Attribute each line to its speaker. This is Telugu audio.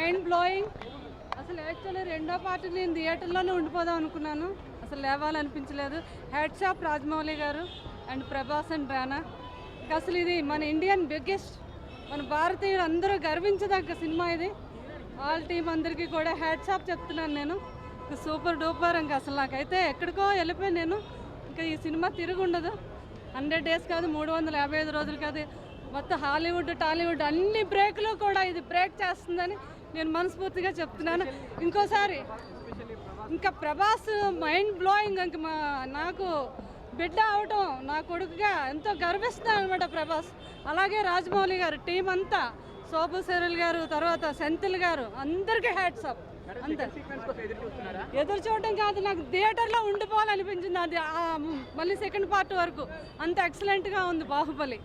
Speaker 1: Mind blowing. అసలు యాక్చువల్లీ రెండో పార్ట్ నేను థియేటర్లోనే ఉండిపోదాం అనుకున్నాను, అసలు లేవాలనిపించలేదు. హెడ్ షాప్ రాజమౌళి గారు అండ్ ప్రభాస్ అండ్ రానా. అసలు ఇది మన ఇండియన్ బిగ్గెస్ట్, మన భారతీయులు అందరూ గర్వించదగ్గ సినిమా ఇది. ఆల్ టీం అందరికీ కూడా హెడ్ షాప్ చెప్తున్నాను నేను. Super duper. ఇంకా అసలు నాకైతే ఎక్కడికో వెళ్ళిపోయాను నేను. ఇంకా ఈ సినిమా తిరిగి ఉండదు. 100 days కాదు, 355 రోజులు కాదు, మొత్తం హాలీవుడ్ టాలీవుడ్ అన్ని బ్రేక్లో కూడా ఇది బ్రేక్ చేస్తుందని నేను మనస్ఫూర్తిగా చెప్తున్నాను. ఇంకోసారి ఇంకా ప్రభాస్ మైండ్ బ్లోయింగ్. ఇంక నాకు బిడ్డ అవటం, నా కొడుకుగా ఎంతో గర్విస్తున్నాను అనమాట ప్రభాస్. అలాగే రాజమౌళి గారు, టీం అంతా, శోభు సెరుల్ గారు, తర్వాత సెంథిల్ గారు, అందరికీ హ్యాట్స్ ఆఫ్. అంతే, ఎదురు చూడటం కాదు, నాకు థియేటర్లో ఉండిపోవాలనిపించింది. అది మళ్ళీ సెకండ్ పార్ట్ వరకు అంత ఎక్సలెంట్గా ఉంది బాహుబలి.